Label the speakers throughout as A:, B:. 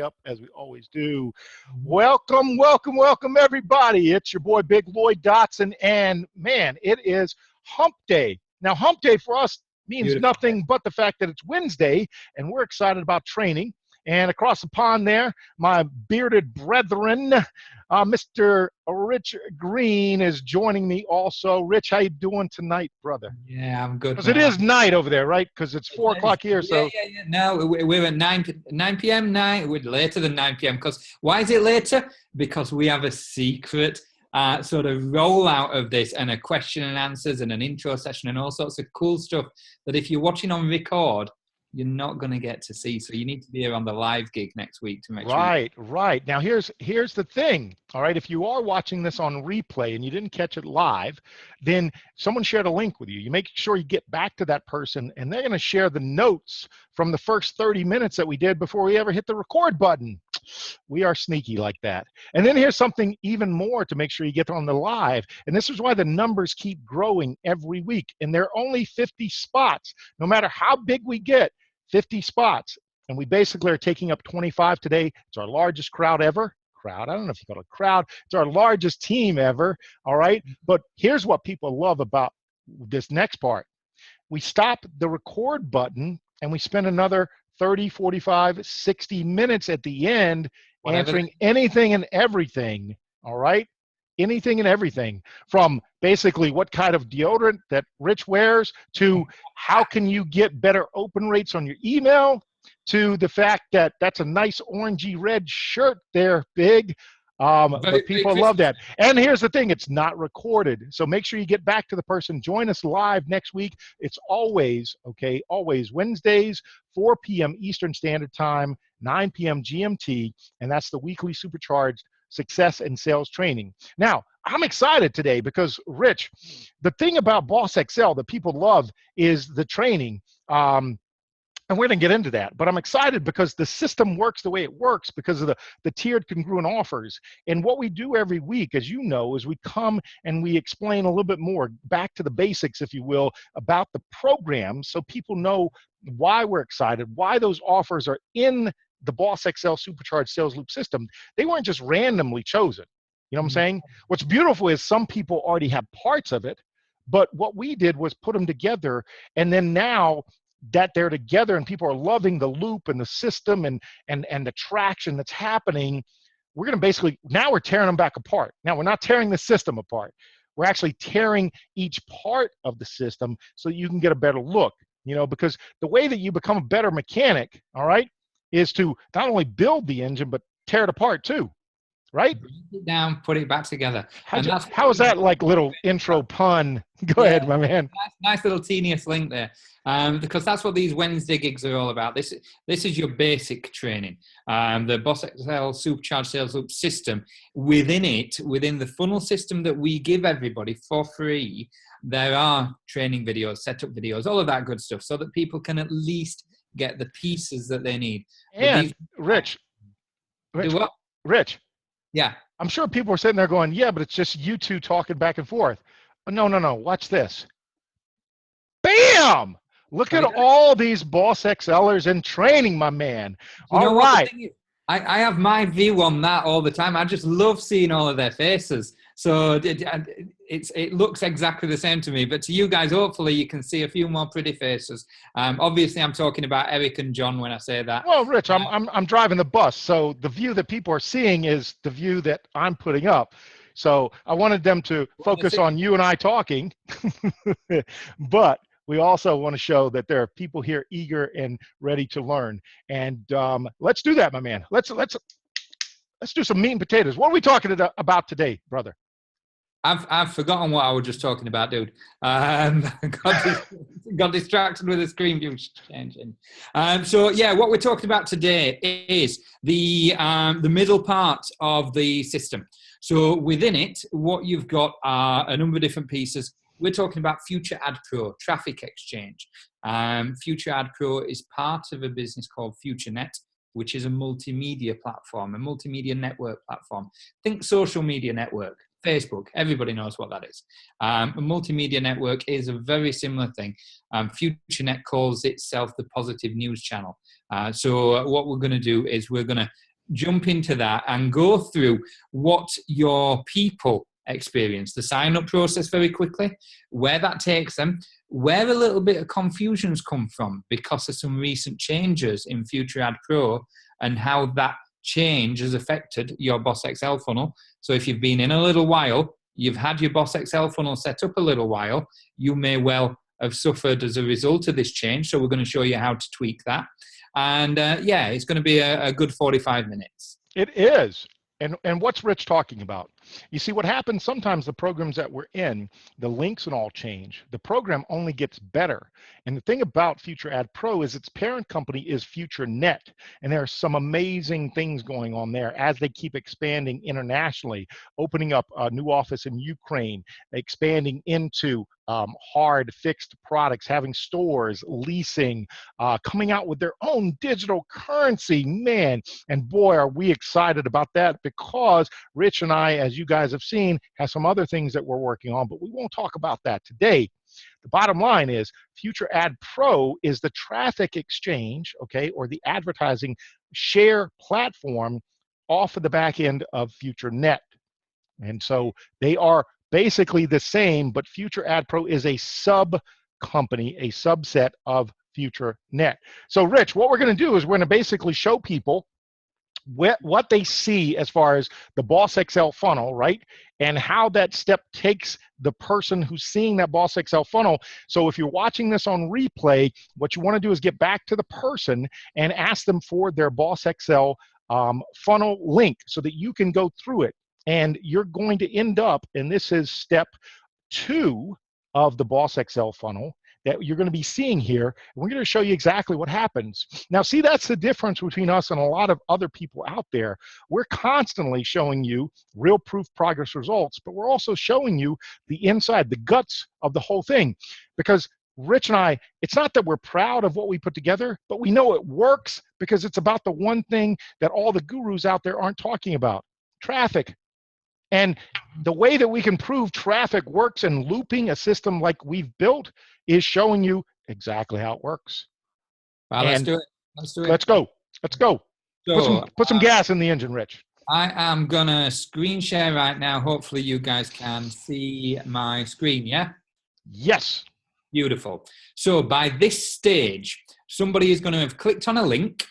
A: up as we always do. Welcome, everybody. It's your boy, Big Lloyd Dotson, and man, it is hump day. Now, hump day for us means
B: Beautiful.
A: nothing but the fact that it's Wednesday, and we're excited about training. And across the pond there, my bearded brethren, Mr. Rich Green is joining me also. Rich, how you doing tonight, brother?
B: Yeah, I'm good.
A: Because it is night over there, right? Because it's 4 o'clock here. So
B: Yeah. No, we're at 9 p.m. We're later than 9 p.m. Because why is it later? Because we have a secret sort of rollout of this and a question and answers and an intro session and all sorts of cool stuff that if you're watching on record, you're not going to get to see. So you need to be here on the live gig next week to make sure.
A: Right. Now here's the thing. All right, if you are watching this on replay and you didn't catch it live, then someone shared a link with you. You make sure you get back to that person, and they're going to share the notes from the first 30 minutes that we did before we ever hit the record button. We are sneaky like that. And then here's something even more to make sure you get on the live. And this is why the numbers keep growing every week. And there are only 50 spots. No matter how big we get, 50 spots. And we basically are taking up 25 today. It's our largest crowd ever. I don't know if you call it a crowd. It's our largest team ever. All right. But here's what people love about this next part. We stop the record button and we spend another 30, 45, 60 minutes at the end answering anything and everything. All right. Anything and everything, from basically what kind of deodorant that Rich wears to how can you get better open rates on your email, to the fact that that's a nice orangey red shirt there, Big. But people love that. And here's the thing, it's not recorded. So make sure you get back to the person. Join us live next week. It's always Wednesdays, 4 p.m. Eastern Standard Time, 9 p.m. GMT, and that's the weekly Supercharged Success and Sales Training. Now, I'm excited today because, Rich, the thing about Boss XL that people love is the training. And we're going to get into that. But I'm excited because the system works the way it works because of the tiered congruent offers. And what we do every week, as you know, is we come and we explain a little bit more, back to the basics, if you will, about the program so people know why we're excited, why those offers are in the Boss XL Supercharged Sales Loop system. They weren't just randomly chosen. You know what I'm saying? What's beautiful is some people already have parts of it, but what we did was put them together, and then now that they're together and people are loving the loop and the system and the traction that's happening, we're going to basically, now we're tearing them back apart. Now we're not tearing the system apart. We're actually tearing each part of the system so that you can get a better look, because the way that you become a better mechanic, all right, is to not only build the engine, but tear it apart too, right?
B: Break it down, put it back together.
A: How is that like little intro pun? Go ahead, my man.
B: Nice little tedious link there. Because that's what these Wednesday gigs are all about. This is your basic training. The Boss XL Supercharged Sales Loop system. Within the funnel system that we give everybody for free, there are training videos, setup videos, all of that good stuff, so that people can at least get the pieces that they need.
A: And Rich,
B: yeah,
A: I'm sure people are sitting there going, yeah, but it's just you two talking back and forth. No, watch this. Bam! Look at all these Boss XLers in training, my man. All right.
B: I have my view on that all the time. I just love seeing all of their faces. So it looks exactly the same to me. But to you guys, hopefully you can see a few more pretty faces. Obviously, I'm talking about Eric and John when I say that.
A: Well, Rich, I'm driving the bus, so the view that people are seeing is the view that I'm putting up. So I wanted them to focus on you and I talking, but we also want to show that there are people here eager and ready to learn. And let's do that, my man. Let's do some meat and potatoes. What are we talking about today, brother?
B: I've forgotten what I was just talking about, dude. Got distracted with the screen view changing. So yeah, what we're talking about today is the middle part of the system. So within it, what you've got are a number of different pieces. We're talking about Future Ad Pro, Traffic Exchange. Future Ad Pro is part of a business called FutureNet, which is a multimedia platform, a multimedia network platform. Think social media network. Facebook. Everybody knows what that is. A multimedia network is a very similar thing. FutureNet calls itself the positive news channel. So what we're going to do is we're going to jump into that and go through what your people experience, the sign-up process very quickly, where that takes them, where a little bit of confusion's come from because of some recent changes in Future Ad Pro and how that change has affected your Boss Excel funnel. So if you've been in a little while, you've had your Boss Excel funnel set up a little while, you may well have suffered as a result of this change. So we're going to show you how to tweak that. And it's going to be a good 45 minutes.
A: It is. And what's Rich talking about? You see, what happens sometimes, the programs that we're in, the links and all change. The program only gets better. And the thing about Future Ad Pro is its parent company is FutureNet. And there are some amazing things going on there as they keep expanding internationally, opening up a new office in Ukraine, expanding into hard fixed products, having stores, leasing, coming out with their own digital currency, man. And boy, are we excited about that, because Rich and I, as you guys have seen, have some other things that we're working on, but we won't talk about that today. The bottom line is Future Ad Pro is the traffic exchange, okay, or the advertising share platform off of the back end of FutureNet. And so they are basically the same, but Future Ad Pro is a sub company, a subset of FutureNet. So Rich, what we're going to do is we're going to basically show people what they see as far as the Boss Excel funnel, right? And how that step takes the person who's seeing that Boss Excel funnel. So if you're watching this on replay, what you want to do is get back to the person and ask them for their Boss Excel funnel link so that you can go through it. And you're going to end up, and this is step 2 of the Boss Excel funnel that you're going to be seeing here. And we're going to show you exactly what happens. Now, see, that's the difference between us and a lot of other people out there. We're constantly showing you real proof progress results, but we're also showing you the inside, the guts of the whole thing. Because Rich and I, it's not that we're proud of what we put together, but we know it works because it's about the one thing that all the gurus out there aren't talking about: traffic. And the way that we can prove traffic works and looping a system like we've built is showing you exactly how it works.
B: Well, let's do it. Let's do it.
A: Let's go. Let's go.
B: So,
A: put some gas in the engine, Rich.
B: I am going to screen share right now. Hopefully you guys can see my screen, yeah?
A: Yes.
B: Beautiful. So by this stage, somebody is going to have clicked on a link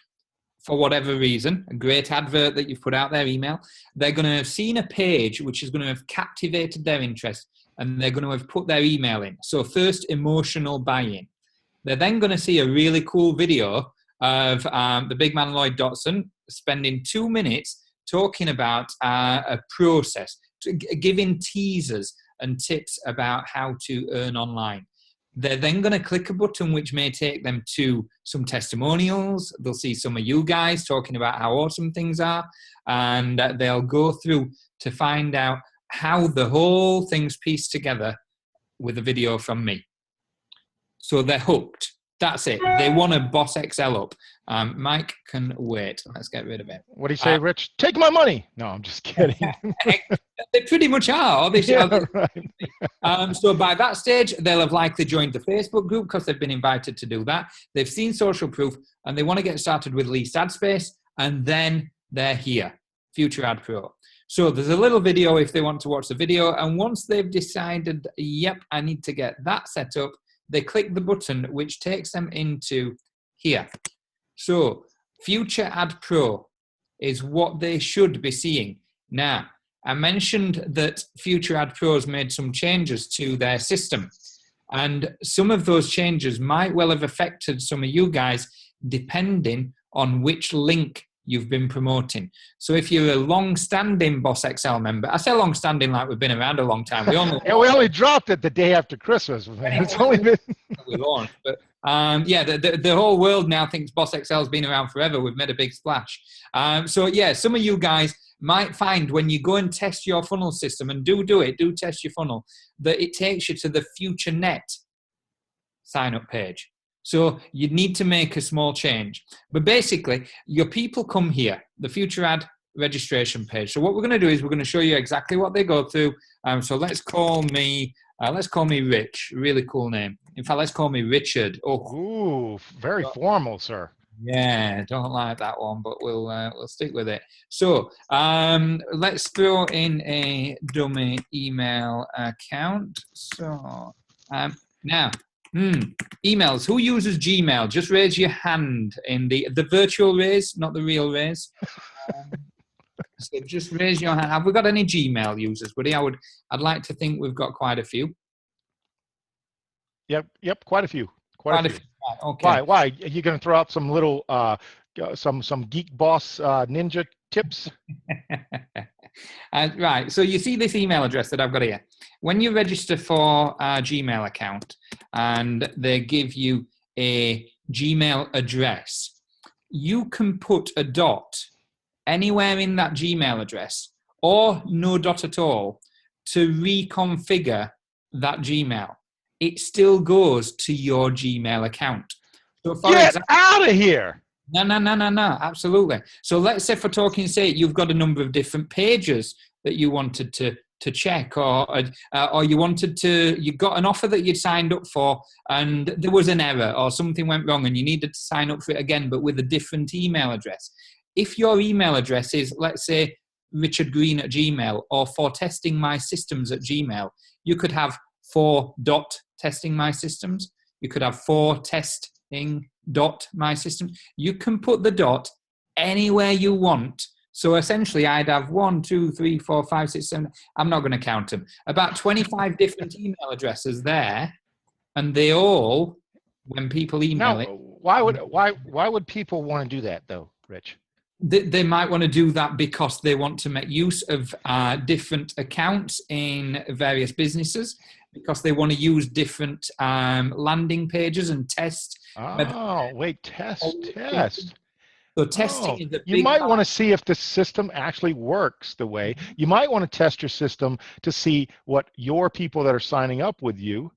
B: for whatever reason, a great advert that you've put out there, email. They're going to have seen a page which is going to have captivated their interest, and they're going to have put their email in. So first, emotional buy-in. They're then going to see a really cool video of the big man Lloyd Dotson spending 2 minutes talking about a process, giving teasers and tips about how to earn online. They're then going to click a button which may take them to some testimonials. They'll see some of you guys talking about how awesome things are, and they'll go through to find out how the whole thing's pieced together with a video from me. So they're hooked. That's it. They want to Boss Excel up. Mike can wait. Let's get rid of it.
A: What do you say, Rich? Take my money. No, I'm just kidding.
B: They pretty much are.
A: Yeah, right.
B: So by that stage, they'll have likely joined the Facebook group because they've been invited to do that. They've seen social proof and they want to get started with least ad space. And then they're here, Future Ad Pro. So there's a little video if they want to watch the video. And once they've decided, yep, I need to get that set up, they click the button, which takes them into here. So Future Ad Pro is what they should be seeing. Now, I mentioned that Future Ad Pro has made some changes to their system. And some of those changes might well have affected some of you guys depending on which link you've been promoting. So if you're a long-standing Boss Excel member, I say long-standing like we've been around a long time. We
A: only dropped it the day after Christmas. It's only been
B: we launched, but the whole world now thinks Boss Excel's been around forever. We've made a big splash. So yeah, some of you guys might find when you go and test your funnel system, and do test your funnel, that it takes you to the FutureNet sign-up page. So you need to make a small change. But basically, your people come here, the Future Ad registration page. So what we're going to do is we're going to show you exactly what they go through. So let's call me Rich. Really cool name. In fact, let's call me Richard. Oh,
A: Ooh, very formal, sir.
B: yeah, don't like that one, but we'll stick with it. So let's throw in a dummy email account. So now, emails. Who uses Gmail? Just raise your hand in the virtual raise, not the real raise. So just raise your hand. Have we got any Gmail users, buddy? I'd like to think we've got quite a few.
A: Yep, quite a few. Quite a few.
B: Right, okay.
A: Why? Are you going to throw out some little some Geek Boss ninja tips?
B: Right. So you see this email address that I've got here. When you register for a Gmail account and they give you a Gmail address, you can put a dot anywhere in that Gmail address or no dot at all to reconfigure that Gmail. It still goes to your Gmail account. So
A: Get out of here.
B: No, absolutely. So let's say for talking sake, you've got a number of different pages that you wanted to check, or you got an offer that you'd signed up for and there was an error or something went wrong and you needed to sign up for it again, but with a different email address. If your email address is, let's say, richardgreen@gmail or for testing my systems at Gmail, you could have for testing my systems. You could have for testing my system. You can put the dot anywhere you want. So essentially I'd have 1, 2, 3, 4, 5, 6, 7. I'm not going to count them. About 25 different email addresses there. And they all, when people email it.
A: Why would people want to do that though, Rich?
B: They might want to do that because they want to make use of different accounts in various businesses, because they want to use different landing pages and test.
A: Oh, wait, test.
B: So testing is a big
A: you might want to see if the system actually works the way. You might want to test your system to see what your people that are signing up with you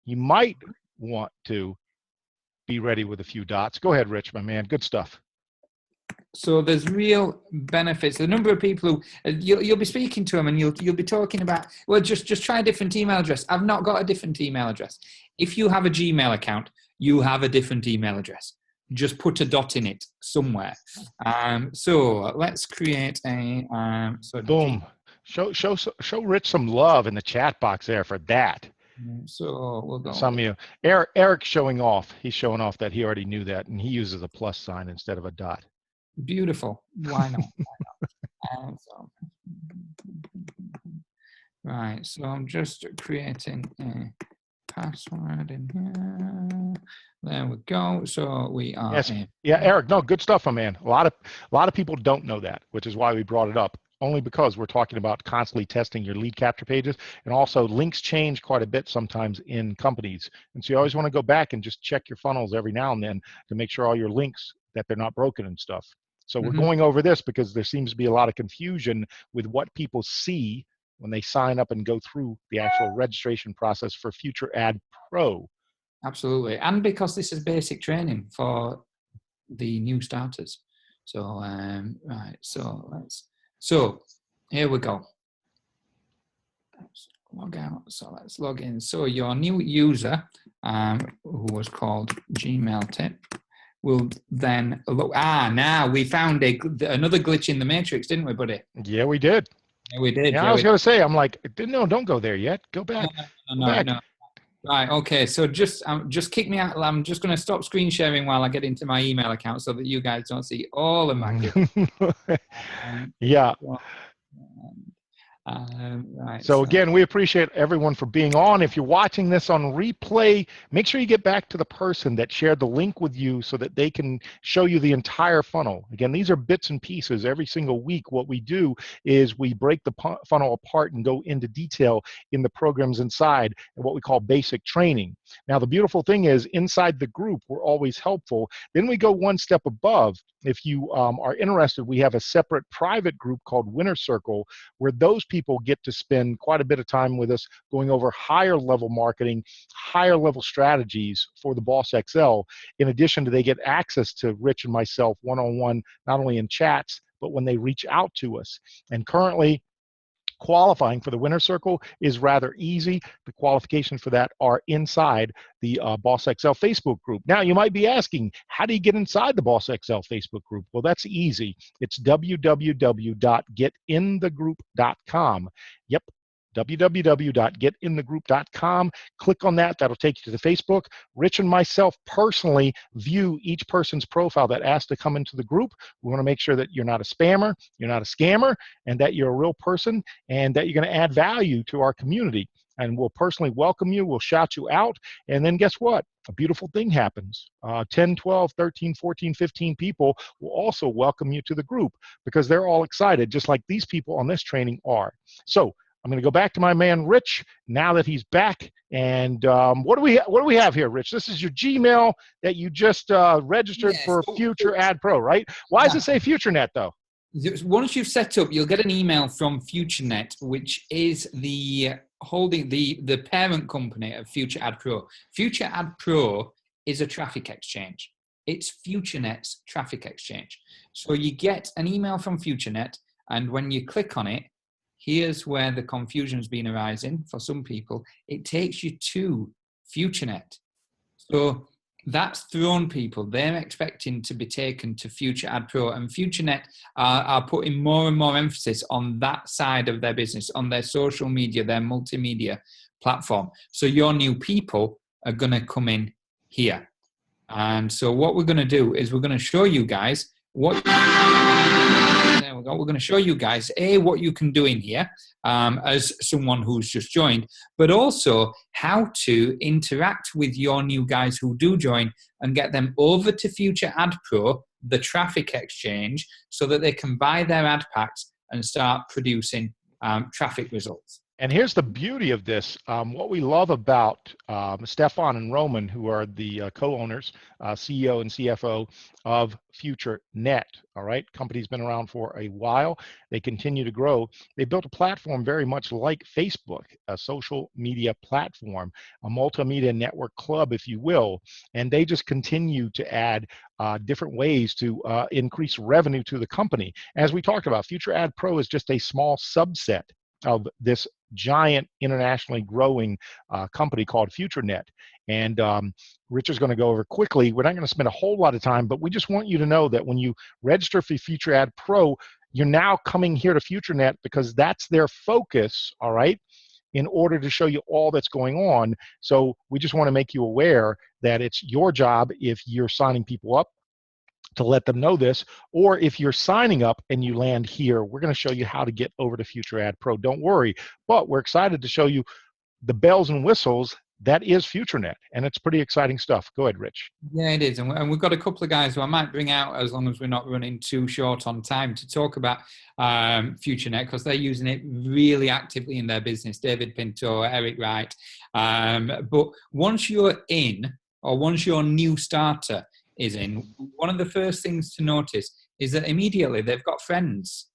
A: might want to be ready with a few dots. Go ahead, Rich, my man. Good stuff.
B: So there's real benefits. The number of people who you'll be speaking to them and you'll be talking about, well, just try a different email address. I've not got a different email address. If you have a Gmail account, you have a different email address. Just put a dot in it somewhere. So let's create a
A: boom. Show Rich some love in the chat box there for that.
B: So we'll go.
A: Some of you, Eric's showing off. He's showing off that he already knew that, and he uses a plus sign instead of a dot.
B: Beautiful. Why not? Right. So I'm just creating a password in here. There we go. So we are.
A: Yes. Yeah, Eric. No, good stuff, my man. A lot of people don't know that, which is why we brought it up. Only because we're talking about constantly testing your lead capture pages, and also links change quite a bit sometimes in companies, and so you always want to go back and just check your funnels every now and then to make sure all your links that they're not broken and stuff. So we're going over this because there seems to be a lot of confusion with what people see when they sign up and go through the actual registration process for Future Ad Pro.
B: Absolutely, and because this is basic training for the new starters. So right, so here we go. Let's log out. So let's log in. So your new user, who was called Gmail Tip, will then look. Now we found another glitch in the matrix, didn't we, buddy?
A: Yeah, we did.
B: Yeah, we did.
A: Yeah, I was going to say, I'm like, no, don't go there yet. Go back.
B: No. Right. Okay. So just kick me out. I'm just going to stop screen sharing while I get into my email account so that you guys don't see all of my.
A: Yeah.
B: Right.
A: So again, we appreciate everyone for being on. If you're watching this on replay, make sure you get back to the person that shared the link with you so that they can show you the entire funnel. Again, these are bits and pieces. Every single week, what we do is we break the funnel apart and go into detail in the programs inside and what we call basic training. Now, the beautiful thing is inside the group, we're always helpful. Then we go one step above. If you are interested, we have a separate private group called Winner Circle, where those people get to spend quite a bit of time with us going over higher level marketing, higher level strategies for the Boss XL. In addition to they get access to Rich and myself one-on-one, not only in chats, but when they reach out to us. And currently, qualifying for the winner circle is rather easy. The qualifications for that are inside the Boss XL Facebook group. Now, you might be asking, how do you get inside the Boss XL Facebook group? Well, that's easy. It's www.getinthegroup.com. Yep, www.getinthegroup.com. Click on that. That'll take you to the Facebook. Rich and myself personally view each person's profile that asks to come into the group. We want to make sure that you're not a spammer, you're not a scammer, and that you're a real person, and that you're going to add value to our community. And we'll personally welcome you. We'll shout you out. And then guess what? A beautiful thing happens. 10, 12, 13, 14, 15 people will also welcome you to the group because they're all excited, just like these people on this training are. So I'm going to go back to my man Rich now that he's back. And what do we have here, Rich? This is your Gmail that you just registered for Future Ad Pro, right? Why does it say FutureNet though?
B: Once you've set up, you'll get an email from FutureNet, which is the parent company of Future Ad Pro. Future Ad Pro is a traffic exchange. It's FutureNet's traffic exchange. So you get an email from FutureNet, and when you click on it, here's where the confusion's been arising for some people. It takes you to FutureNet. So that's thrown people. They're expecting to be taken to Future Ad Pro, and FutureNet are putting more and more emphasis on that side of their business, on their social media, their multimedia platform. So your new people are going to come in here. And so what we're going to do is we're going to show you guys what... There we go. We're going to show you guys, what you can do in here as someone who's just joined, but also how to interact with your new guys who do join and get them over to Future Ad Pro, the traffic exchange, so that they can buy their ad packs and start producing traffic results.
A: And here's the beauty of this. What we love about Stefan and Roman, who are the co-owners, CEO and CFO of FutureNet, all right? Company's been around for a while. They continue to grow. They built a platform very much like Facebook, a social media platform, a multimedia network club, if you will. And they just continue to add different ways to increase revenue to the company. As we talked about, Future Ad Pro is just a small subset of this giant internationally growing company called FutureNet. And Rich is going to go over quickly. We're not going to spend a whole lot of time, but we just want you to know that when you register for Future Ad Pro, you're now coming here to FutureNet because that's their focus, all right, in order to show you all that's going on. So we just want to make you aware that it's your job, if you're signing people up, to let them know this, or if you're signing up and you land here, we're going to show you how to get over to Future Ad Pro. Don't worry, but we're excited to show you the bells and whistles that is FutureNet, and it's pretty exciting stuff. Go ahead, Rich.
B: Yeah, it is, and we've got a couple of guys who I might bring out, as long as we're not running too short on time, to talk about FutureNet, because they're using it really actively in their business. David Pinto, Eric Wright. But once you're in, or once your new starter is in, one of the first things to notice is that immediately they've got friends.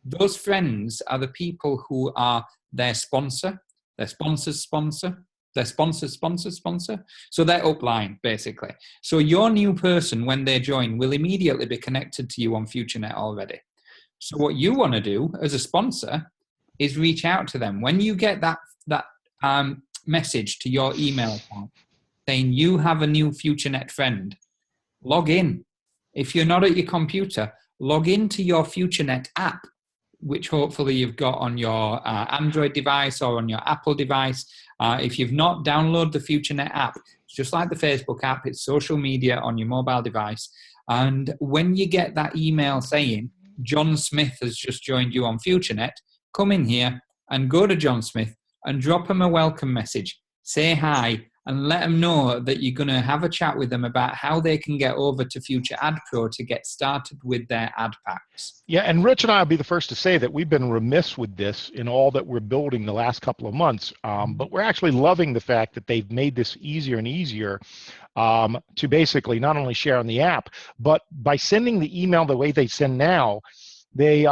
B: Those friends are the people who are their sponsor, their sponsor's sponsor, their sponsor's sponsor's sponsor. So they're upline, basically. So your new person, when they join, will immediately be connected to you on FutureNet already. So what you want to do as a sponsor is reach out to them. When you get that message to your email account saying you have a new FutureNet friend, log in. If you're not at your computer, log into your FutureNet app, which hopefully you've got on your Android device or on your Apple device. If you've not, download the FutureNet app. It's just like the Facebook app. It's social media on your mobile device. And when you get that email saying, John Smith has just joined you on FutureNet, come in here and go to John Smith and drop him a welcome message. Say hi, and let them know that you're going to have a chat with them about how they can get over to Future Ad Pro to get started with their ad packs.
A: Yeah, and Rich and I will be the first to say that we've been remiss with this in all that we're building the last couple of months, but we're actually loving the fact that they've made this easier and easier to basically not only share on the app, but by sending the email the way they send now, they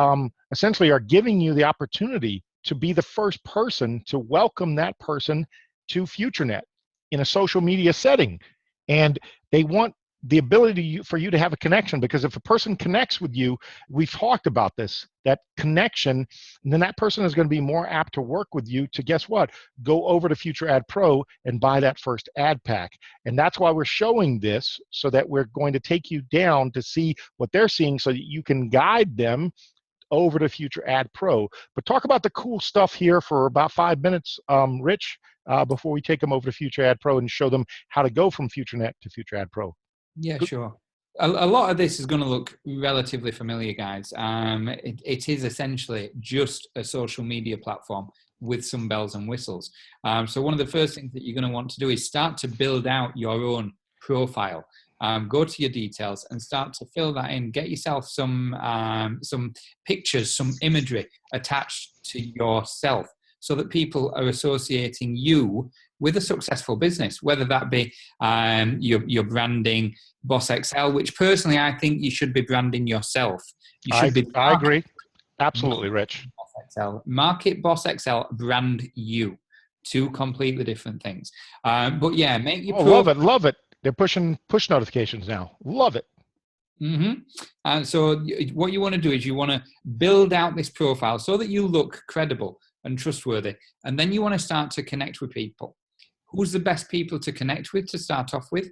A: essentially are giving you the opportunity to be the first person to welcome that person to FutureNet in a social media setting. And they want the ability for you to have a connection, because if a person connects with you, we've talked about this, that connection, then that person is going to be more apt to work with you to, guess what, go over to Future Ad Pro and buy that first ad pack. And that's why we're showing this, so that we're going to take you down to see what they're seeing so that you can guide them over to Future Ad Pro. But talk about the cool stuff here for about 5 minutes, Rich, before we take them over to Future Ad Pro and show them how to go from FutureNet to Future Ad Pro.
B: Yeah, sure. A lot of this is going to look relatively familiar, guys. It is essentially just a social media platform with some bells and whistles. So one of the first things that you're going to want to do is start to build out your own profile. Go to your details and start to fill that in. Get yourself some pictures, some imagery attached to yourself, so that people are associating you with a successful business, whether that be your branding Boss Excel, which personally I think you should be branding yourself. You should
A: I agree. Absolutely, Rich.
B: Boss Excel. Market Boss Excel, brand you. Two completely different things. But yeah, make your
A: love it, love it. They're pushing push notifications now. Love it.
B: And so what you want to do is you want to build out this profile so that you look credible and trustworthy. And then you want to start to connect with people. Who's the best people to connect with to start off with?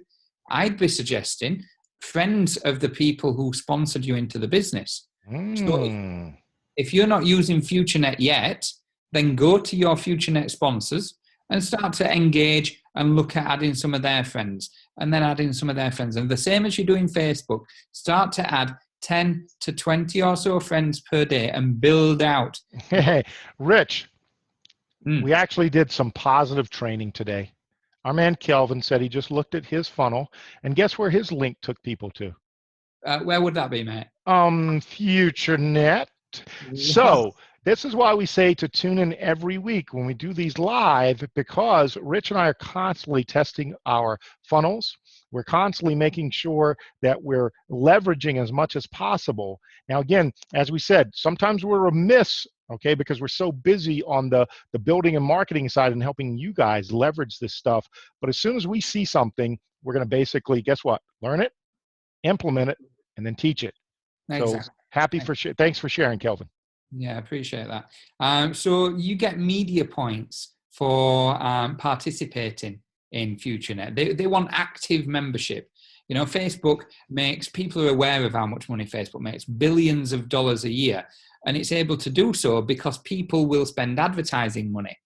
B: I'd be suggesting friends of the people who sponsored you into the business. So if you're not using FutureNet yet, then go to your FutureNet sponsors and start to engage and look at adding some of their friends, and then adding some of their friends. And the same as you do in Facebook, start to add 10 to 20 or so friends per day and build out.
A: Hey, Rich, we actually did some positive training today. Our man Kelvin said he just looked at his funnel, and guess where his link took people to?
B: Where would that be, mate?
A: FutureNet. So this is why we say to tune in every week when we do these live, because Rich and I are constantly testing our funnels. We're constantly making sure that we're leveraging as much as possible. Now, again, as we said, sometimes we're remiss, okay, because we're so busy on the building and marketing side and helping you guys leverage this stuff. But as soon as we see something, we're going to basically, guess what? Learn it, implement it, and then teach it. Exactly. So thanks for sharing, Kelvin.
B: Yeah, I appreciate that. So you get media points for participating in FutureNet. They want active membership. You know, Facebook makes people are aware of how much money Facebook makes, billions of dollars a year. And it's able to do so because people will spend advertising money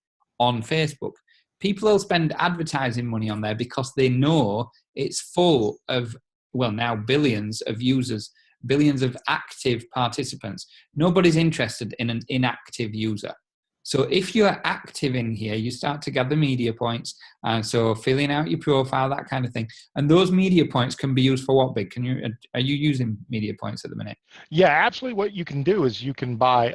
B: on Facebook. People will spend advertising money on there because they know it's full of, well, now billions of users, billions of active participants. Nobody's interested in an inactive user. So if you're active in here, you start to gather media points. And so filling out your profile, that kind of thing. And those media points can be used for what, Big? Are you using media points at the minute?
A: Yeah, absolutely. What you can do is you can buy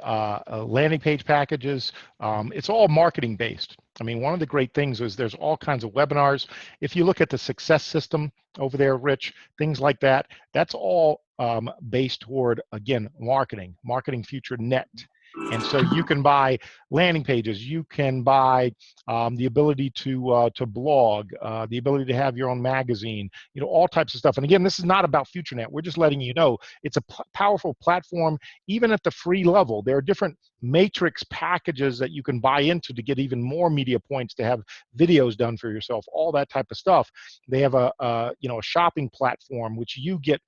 A: landing page packages. It's all marketing based. I mean, one of the great things is there's all kinds of webinars. If you look at the success system over there, Rich, things like that, that's all based toward, again, marketing FutureNet. And so you can buy landing pages, you can buy the ability to blog, the ability to have your own magazine, you know, all types of stuff. And again, this is not about FutureNet. We're just letting you know it's a powerful platform, even at the free level. There are different matrix packages that you can buy into to get even more media points, to have videos done for yourself, all that type of stuff. They have a shopping platform which you get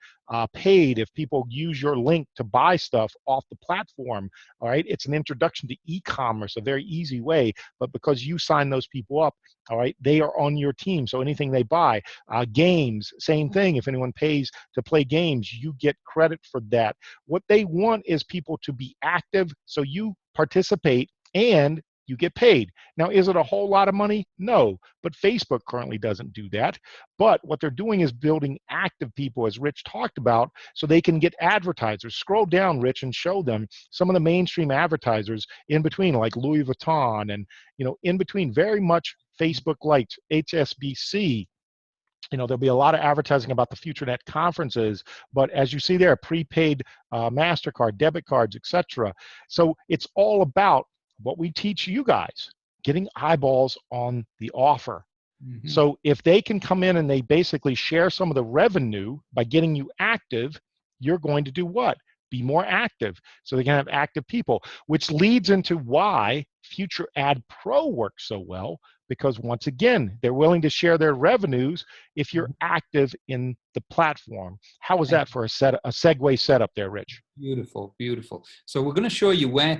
A: paid if people use your link to buy stuff off the platform. All right, it's an introduction to e-commerce, a very easy way, but because you sign those people up, all right, they are on your team, so anything they buy. Games, same thing. If anyone pays to play games, you get credit for that. What they want is people to be active, so you participate and you get paid. Now, is it a whole lot of money? No, but Facebook currently doesn't do that. But what they're doing is building active people, as Rich talked about, so they can get advertisers. Scroll down, Rich, and show them some of the mainstream advertisers in between, like Louis Vuitton, and, you know, in between, very much Facebook lights, HSBC. You know, there'll be a lot of advertising about the FutureNet conferences, but as you see there, prepaid MasterCard, debit cards, etc. So it's all about what we teach you guys, getting eyeballs on the offer.
B: Hmm.
A: So if they can come in and they basically share some of the revenue by getting you active, you're going to do what? Be more active. So they can have active people, which leads into why Future Ad Pro works so well, because once again, they're willing to share their revenues if you're active in the platform. How was that for a segue setup there, Rich?
B: Beautiful, beautiful. So we're going to show you how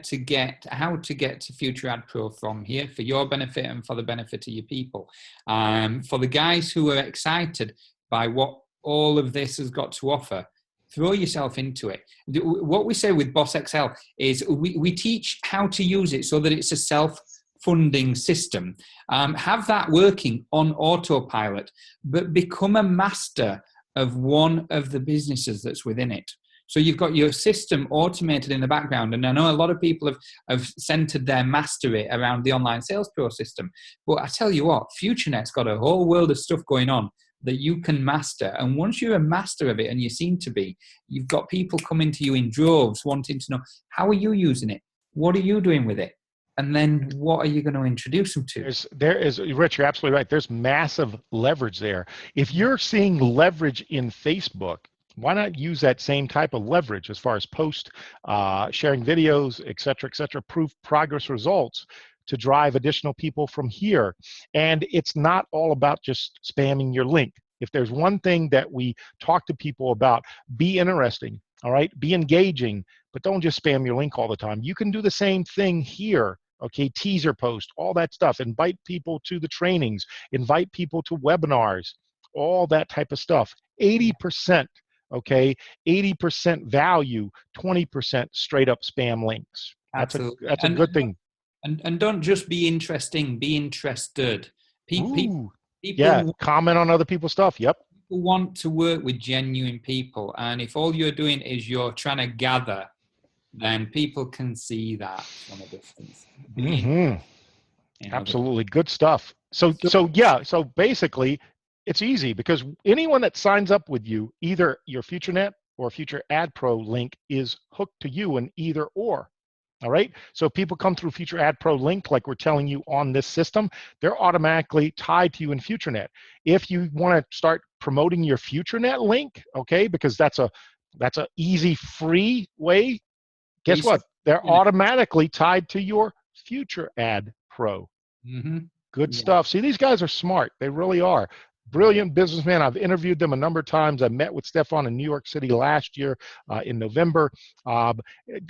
B: to get to Future Ad Pro from here for your benefit and for the benefit of your people. For the guys who are excited by what all of this has got to offer, throw yourself into it. What we say with Boss Excel is we teach how to use it so that it's a self-funding system. Have that working on autopilot, but become a master of one of the businesses that's within it. So you've got your system automated in the background. And I know a lot of people have centered their mastery around the online sales pro system. But I tell you what, FutureNet's got a whole world of stuff going on that you can master. And once you're a master of it, and you seem to be, you've got people coming to you in droves wanting to know, how are you using it? What are you doing with it? And then what are you going to introduce them to?
A: There is, Rich, you're absolutely right. There's massive leverage there. If you're seeing leverage in Facebook, why not use that same type of leverage as far as post, sharing videos, et cetera, proof progress results to drive additional people from here. And it's not all about just spamming your link. If there's one thing that we talk to people about, be interesting, all right? Be engaging, but don't just spam your link all the time. You can do the same thing here. Okay, teaser post, all that stuff. Invite people to the trainings, invite people to webinars, all that type of stuff. 80%, okay, 80% value, 20% straight up spam links.
B: Absolutely.
A: That's a good thing.
B: And don't just be interesting, be interested. People,
A: Ooh, yeah,
B: people
A: comment on other people's stuff. Yep.
B: want to work with genuine people. And if all you're doing is you're trying to gather, then people can see that from a distance.
A: Mm-hmm.
B: You know,
A: Absolutely. Good stuff.
B: so
A: So basically it's easy because anyone that signs up with you, either your FutureNet or Future Ad Pro link is hooked to you in either or. All right. So people come through Future Ad Pro link, like we're telling you on this system, they're automatically tied to you in FutureNet. If you want to start promoting your FutureNet link, okay, because that's a easy, free way. Guess
B: research,
A: what? They're
B: you know.
A: automatically tied to your Future Ad Pro.
B: Mm-hmm.
A: Good
B: Yeah,
A: stuff. See, these guys are smart. They really are.
B: yeah,
A: Brilliant businessmen. I've interviewed them a number of times. I met with Stefan in New York City last year in November. Uh,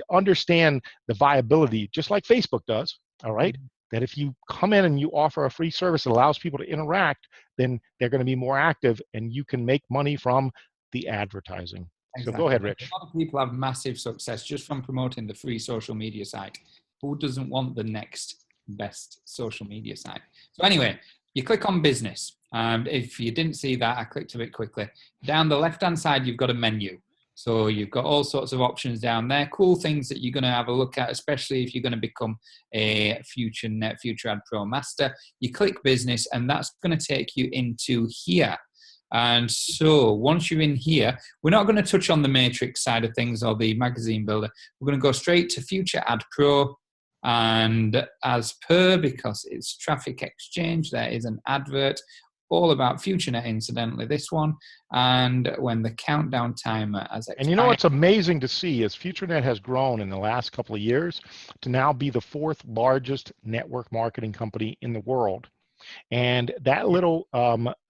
A: Understand the viability, just like Facebook does, all right?
B: mhm.
A: That if you come in and you offer a free service that allows people to interact, then they're going to be more active and you can make money from the advertising. So go
B: Exactly.
A: ahead,
B: A
A: Rich.
B: lot of people have massive success just from promoting the free social media site. Who doesn't want the next best social media site? So anyway, you click on business. If you didn't see that, I clicked a bit quickly. Down the left-hand side, you've got a menu. So you've got all sorts of options down there, cool things that you're going to have a look at, especially if you're going to become a Future Ad Pro Master. You click business, and that's going to take you into here. And so once you're in here, we're not going to touch on the matrix side of things or the magazine builder. We're going to go straight to Future Ad Pro. And as per, because it's traffic exchange, there is an advert all about FutureNet, incidentally, this one. And when the countdown timer has
A: And you know
B: expired.
A: what's amazing to see is FutureNet has grown in the last couple of years to now be the fourth largest network marketing company in the world. And that little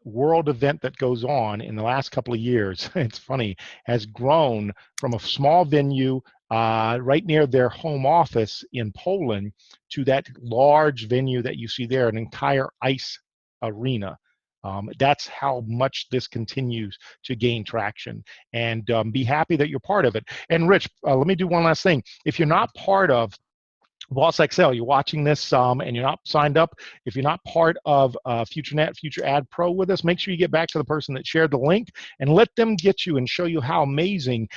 A: world event that goes on in the last couple of years, it's funny, has grown from a small venue right near their home office in Poland to that large venue that you see there, an entire ice arena. That's how much this continues to gain traction, and be happy that you're part of it. And Rich, let me do one last thing. If you're not part of Boss XL, you're watching this and you're not signed up, if you're not part of FutureNet, Future Ad Pro with us, make sure you get back to the person that shared the link and let them get you and show you how amazing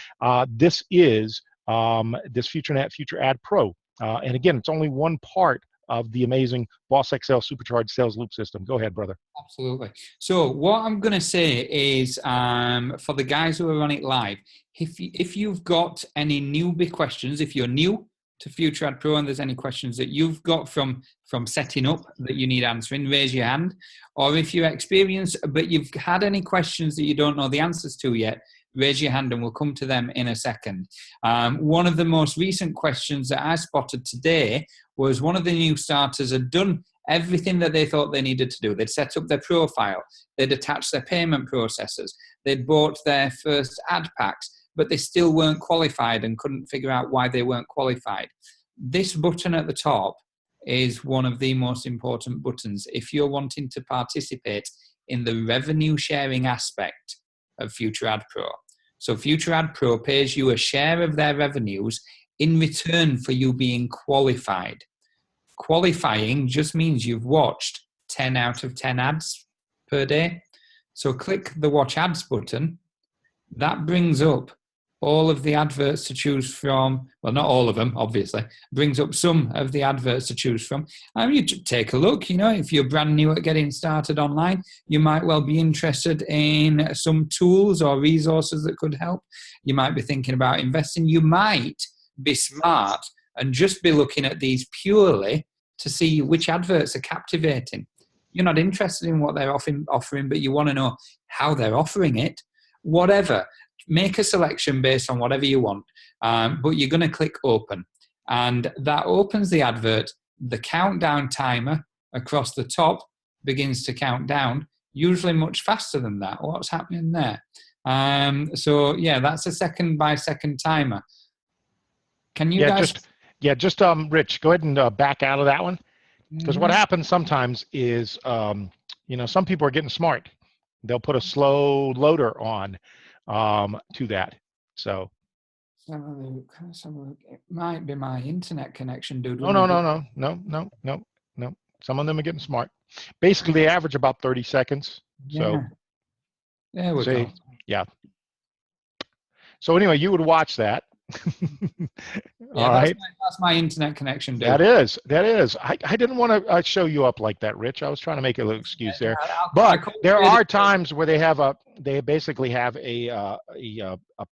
A: this is, this FutureNet, Future Ad Pro. And again, it's only one part of the amazing Boss XL Supercharged Sales Loop system. Go ahead, brother.
B: Absolutely. So what I'm going to say is for the guys who are on it live, if you've got any newbie questions, if you're new, to Future Ad Pro and there's any questions that you've got from setting up that you need answering, raise your hand. Or if you're experienced but you've had any questions that you don't know the answers to yet, raise your hand and we'll come to them in a second. One of the most recent questions that I spotted today was one of the new starters had done everything that they thought they needed to do. They'd set up their profile, they'd attached their payment processors, they'd bought their first ad packs, but they still weren't qualified and couldn't figure out why they weren't qualified. This button at the top is one of the most important buttons if you're wanting to participate in the revenue sharing aspect of Future Ad Pro. So Future Ad Pro pays you a share of their revenues in return for you being qualified. Qualifying just means you've watched 10 out of 10 ads per day. So click the Watch Ads button. That brings up all of the adverts to choose from. Well, not all of them, obviously. Brings up some of the adverts to choose from. And you take a look. You know, if you're brand new at getting started online, you might well be interested in some tools or resources that could help. You might be thinking about investing. You might be smart and just be looking at these purely to see which adverts are captivating. You're not interested in what they're offering, but you want to know how they're offering it. Whatever. Make a selection based on whatever you want, but you're going to click open. And that opens the advert. The countdown timer across the top begins to count down, usually much faster than that. What's happening there? So, yeah, that's a second by second timer. Can you guys...
A: Just Rich, go ahead and back out of that one. Because what happens sometimes is, some people are getting smart. They'll put a slow loader on to that. So
B: let's have a look. It might be my internet connection, dude.
A: No. Some of them are getting smart. Basically, they average about 30 seconds.
B: Yeah.
A: So
B: there we go.
A: Yeah. So anyway, you would watch that.
B: Yeah,
A: all right.
B: That's my internet connection, dude.
A: That is. I didn't want to show you up like that, Rich. I was trying to make a little excuse there. But there are times where they basically have a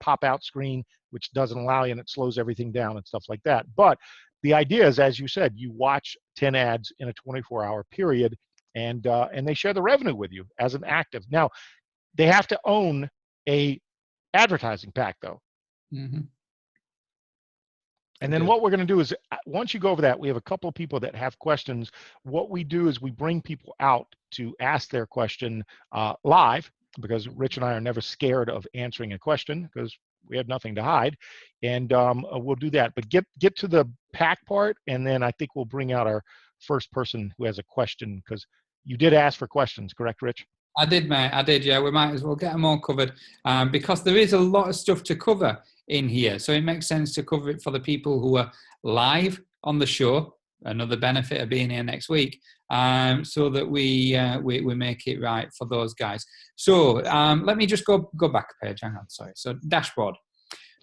A: pop-out screen which doesn't allow you, and it slows everything down and stuff like that. But the idea is, as you said, you watch 10 ads in a 24-hour period, and they share the revenue with you as an active. Now, they have to own a advertising pack, though.
B: Mm-hmm.
A: And then what we're going to do is, once you go over that, we have a couple of people that have questions. What we do is we bring people out to ask their question live, because Rich and I are never scared of answering a question because we have nothing to hide. And we'll do that. But get to the pack part, and then I think we'll bring out our first person who has a question, because you did ask for questions, correct, Rich?
B: I did, mate. I did, yeah. We might as well get them all covered because there is a lot of stuff to cover in here. So it makes sense to cover it for the people who are live on the show, another benefit of being here next week, so that we make it right for those guys. So let me just go back a page. Hang on, sorry. So dashboard.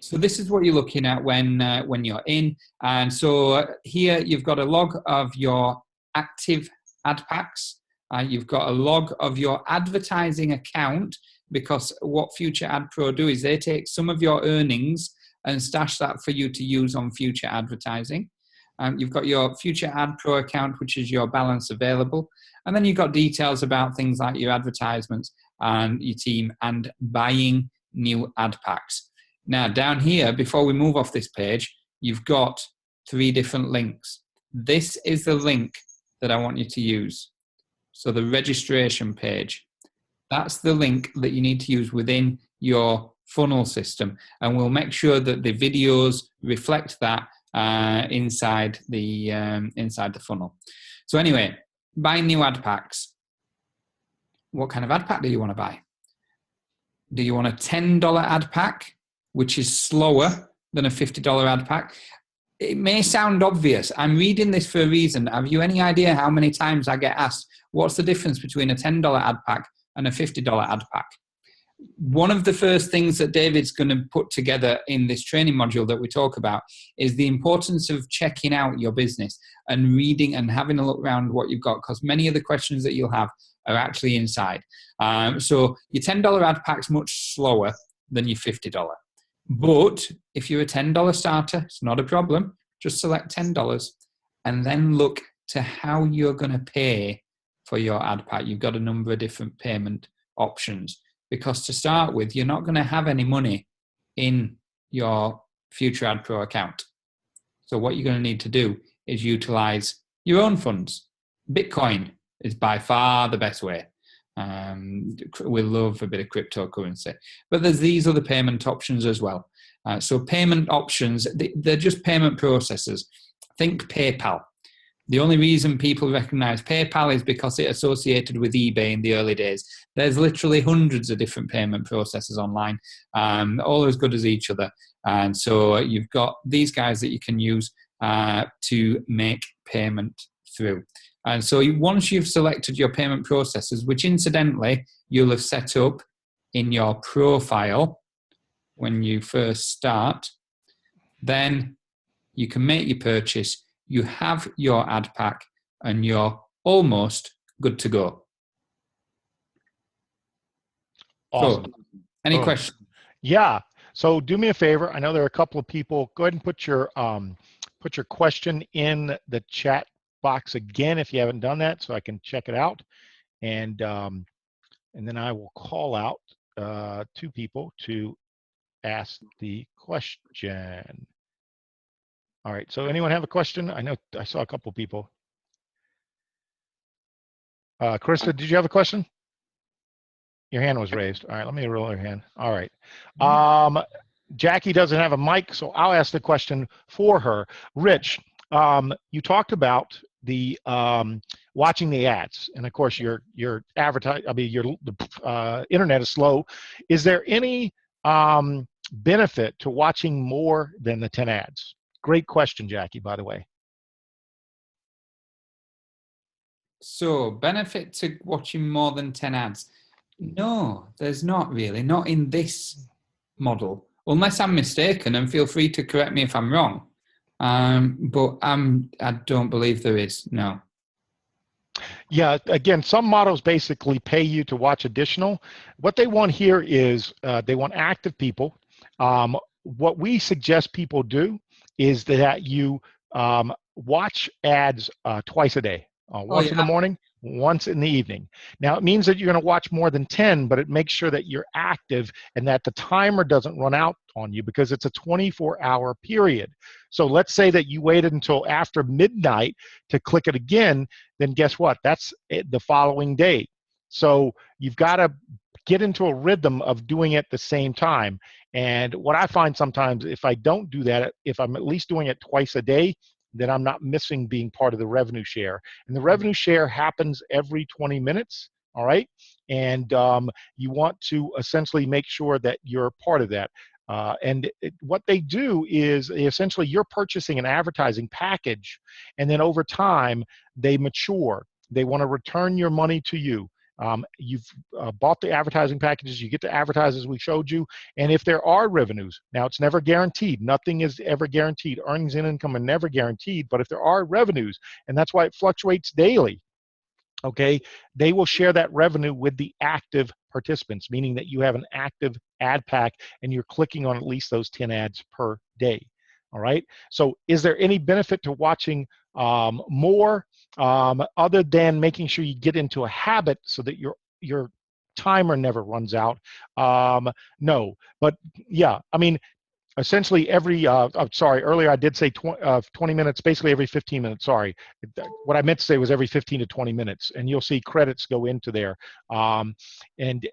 B: So this is what you're looking at when you're in. And so here you've got a log of your active ad packs. You've got a log of your advertising account, because what Future Ad Pro do is they take some of your earnings and stash that for you to use on future advertising. You've got your Future Ad Pro account, which is your balance available. And then you've got details about things like your advertisements and your team and buying new ad packs. Now, down here, before we move off this page, you've got 3 different links. This is the link that I want you to use. So the registration page, that's the link that you need to use within your funnel system. And we'll make sure that the videos reflect that inside the funnel. So anyway, buying new ad packs. What kind of ad pack do you want to buy? Do you want a $10 ad pack, which is slower than a $50 ad pack? It may sound obvious. I'm reading this for a reason. Have you any idea how many times I get asked, what's the difference between a $10 ad pack and a $50 ad pack? One of the first things that David's going to put together in this training module that we talk about is the importance of checking out your business and reading and having a look around what you've got, because many of the questions that you'll have are actually inside. So your $10 ad pack's much slower than your $50. But if you're a $10 starter, it's not a problem. Just select $10 and then look to how you're going to pay for your ad pack. You've got a number of different payment options, because to start with, you're not going to have any money in your Future Ad Pro account. So what you're going to need to do is utilize your own funds. Bitcoin is by far the best way. We love a bit of cryptocurrency, but there's these other payment options as well. So payment options, they're just payment processors. Think PayPal. The only reason people recognize PayPal is because it associated with eBay in the early days. There's literally hundreds of different payment processors online, all as good as each other. And so you've got these guys that you can use to make payment through. And so once you've selected your payment processors, which incidentally you'll have set up in your profile when you first start, then you can make your purchase. You have your ad pack and you're almost good to go.
A: Awesome.
B: So, any questions?
A: Yeah. So do me a favor. I know there are a couple of people. Go ahead and put your question in the chat box again if you haven't done that, so I can check it out. And then I will call out 2 people to ask the question. All right, so anyone have a question? I know I saw a couple people. Krista, did you have a question? Your hand was raised. All right, let me roll your hand. All right. Jackie doesn't have a mic, so I'll ask the question for her. Rich, you talked about the watching the ads, and of course your internet is slow. Is there any benefit to watching more than the 10 ads? Great question, Jackie, by the way.
B: So, benefit to watching more than 10 ads? No, there's not really, not in this model, unless I'm mistaken, and feel free to correct me if I'm wrong. But I don't believe there is, no.
A: Yeah, again, some models basically pay you to watch additional. What they want here is they want active people. What we suggest people do is that you watch ads twice a day, once in the morning, once in the evening. Now, it means that you're going to watch more than 10, but it makes sure that you're active and that the timer doesn't run out on you, because it's a 24-hour period. So let's say that you waited until after midnight to click it again, then guess what? That's the following day. So you've got to get into a rhythm of doing it at the same time. And what I find sometimes, if I don't do that, if I'm at least doing it twice a day, then I'm not missing being part of the revenue share. And the revenue share happens every 20 minutes, all right? And you want to essentially make sure that you're part of that. What they do is essentially you're purchasing an advertising package, and then over time they mature. They want to return your money to you. You've bought the advertising packages, you get to advertise as we showed you, and if there are revenues, now it's never guaranteed, nothing is ever guaranteed, earnings and income are never guaranteed, but if there are revenues, and that's why it fluctuates daily, okay, they will share that revenue with the active participants, meaning that you have an active ad pack and you're clicking on at least those 10 ads per day. All right, so is there any benefit to watching more other than making sure you get into a habit so that your timer never runs out? No, but yeah, I mean, essentially every, sorry, earlier I did say 20 minutes, basically every 15 minutes, sorry. What I meant to say was every 15 to 20 minutes, and you'll see credits go into there. And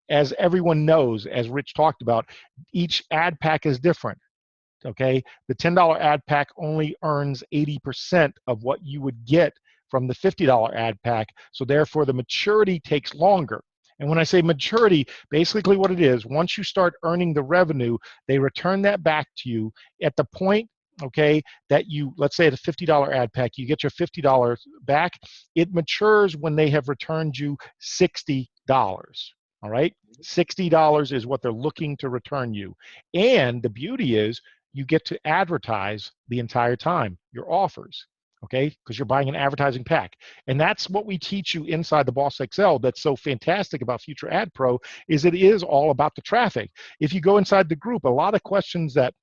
A: as everyone knows, as Rich talked about, each ad pack is different. Okay, the $10 ad pack only earns 80% of what you would get from the $50 ad pack, so therefore the maturity takes longer. And when I say maturity, basically what it is, once you start earning the revenue, they return that back to you at the point, okay, that you, let's say at a $50 ad pack, you get your $50 back, it matures when they have returned you $60. All right, $60 is what they're looking to return you. And the beauty is, you get to advertise the entire time, your offers, okay? Because you're buying an advertising pack. And that's what we teach you inside the Boss XL that's so fantastic about Future Ad Pro, is it is all about the traffic. If you go inside the group, a lot of questions that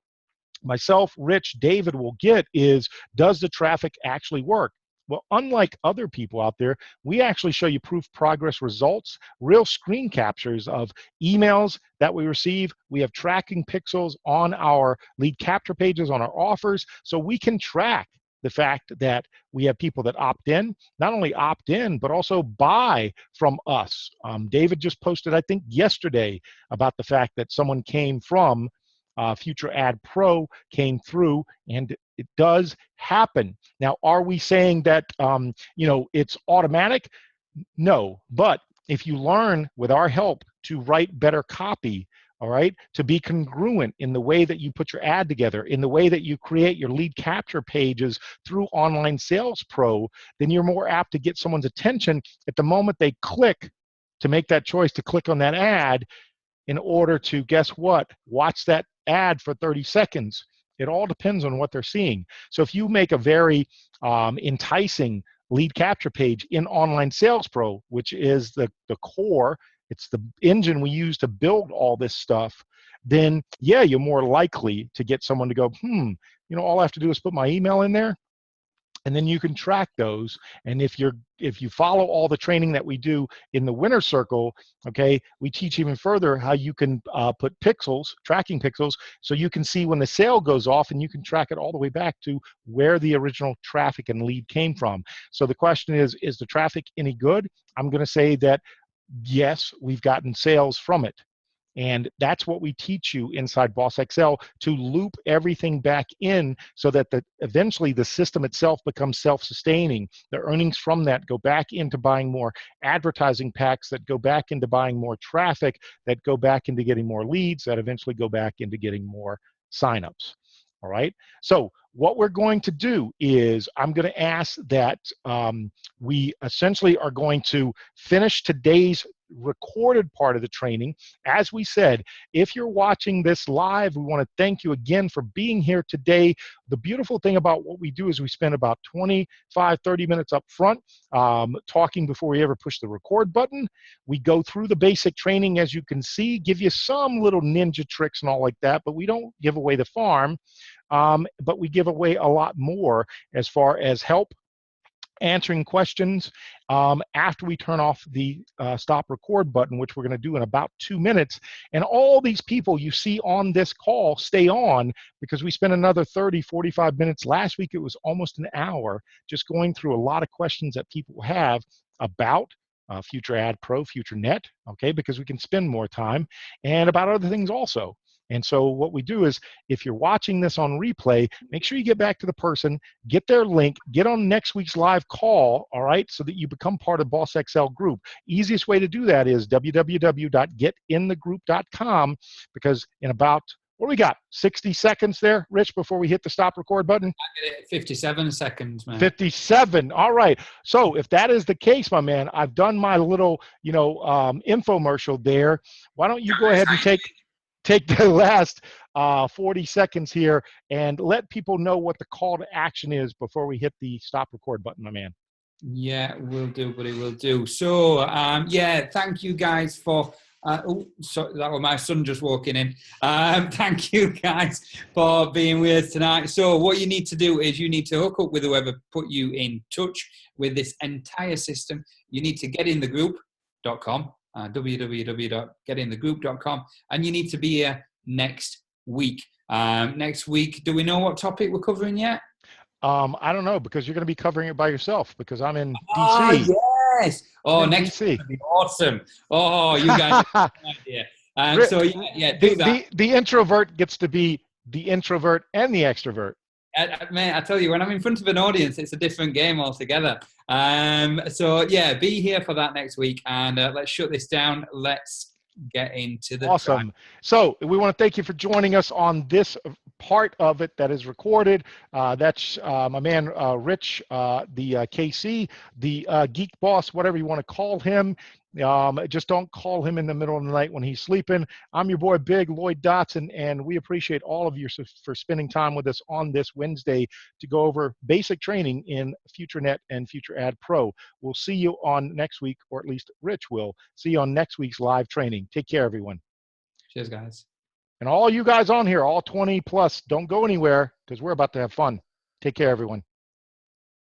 A: myself, Rich, David will get is, does the traffic actually work? Well, unlike other people out there, we actually show you proof progress results, real screen captures of emails that we receive. We have tracking pixels on our lead capture pages, on our offers, so we can track the fact that we have people that opt in, not only opt in, but also buy from us. David just posted, I think, yesterday about the fact that someone came from Future Ad Pro, came through, and it does happen. Now, are we saying that it's automatic? No, but if you learn with our help to write better copy, all right, to be congruent in the way that you put your ad together, in the way that you create your lead capture pages through Online Sales Pro, then you're more apt to get someone's attention at the moment they click to make that choice to click on that ad, in order to, guess what, watch that ad for 30 seconds. It all depends on what they're seeing. So if you make a very enticing lead capture page in Online Sales Pro, which is the core, it's the engine we use to build all this stuff, then yeah, you're more likely to get someone to go, all I have to do is put my email in there, and then you can track those. And if you follow all the training that we do in the winner circle, okay, we teach even further how you can put pixels, tracking pixels, so you can see when the sale goes off, and you can track it all the way back to where the original traffic and lead came from. So the question is the traffic any good? I'm going to say that yes, we've gotten sales from it. And that's what we teach you inside Boss Excel, to loop everything back in so that eventually the system itself becomes self-sustaining. The earnings from that go back into buying more advertising packs, that go back into buying more traffic, that go back into getting more leads, that eventually go back into getting more signups. All right. So what we're going to do is I'm going to ask that we essentially are going to finish today's recorded part of the training. As we said, if you're watching this live, we want to thank you again for being here today. The beautiful thing about what we do is we spend about 25-30 minutes up front talking before we ever push the record button. We go through the basic training, as you can see, give you some little ninja tricks and all like that, but we don't give away the farm. But we give away a lot more as far as help answering questions after we turn off the stop record button, which we're going to do in about 2 minutes. And all these people you see on this call stay on, because we spent another 30-45 minutes. Last week it was almost an hour just going through a lot of questions that people have about Future Ad Pro, Future Net, okay, because we can spend more time, and about other things also. And so what we do is, if you're watching this on replay, make sure you get back to the person, get their link, get on next week's live call, all right, so that you become part of Boss XL group. Easiest way to do that is www.getinthegroup.com, because in about, what do we got, 60 seconds there, Rich, before we hit the stop record button?
B: 57 seconds, man.
A: 57. All right. So if that is the case, my man, I've done my little, infomercial there. Why don't you go ahead and take the last 40 seconds here and let people know what the call to action is before we hit the stop record button, my man.
B: Yeah, we'll do, buddy, we'll do. So, thank you guys for, sorry, that was my son just walking in. Thank you guys for being with us tonight. So what you need to do is you need to hook up with whoever put you in touch with this entire system. You need to getinthegroup.com. www.getinthegroup.com, and you need to be here next week. Next week, do we know what topic we're covering yet?
A: I don't know, because you're going to be covering it by yourself, because I'm in DC.
B: Yes. Oh, next week will be awesome. Oh, you guys have no idea. So do that.
A: The introvert gets to be the introvert and the extrovert.
B: Mate, I tell you, when I'm in front of an audience, it's a different game altogether. Be here for that next week, and let's shut this down. Let's get into the
A: awesome
B: track.
A: So we want to thank you for joining us on this part of it that is recorded. That's my man Rich, the KC, the Geek Boss, whatever you want to call him. Just don't call him in the middle of the night when he's sleeping. I'm your boy Big Lloyd Dotson, and we appreciate all of you for spending time with us on this Wednesday to go over basic training in FutureNet and Future Ad Pro. We'll see you on next week, or at least Rich will see you on next week's live training. Take care, everyone.
B: Cheers, guys.
A: And all you guys on here, all 20 plus, don't go anywhere because we're about to have fun. Take care, everyone.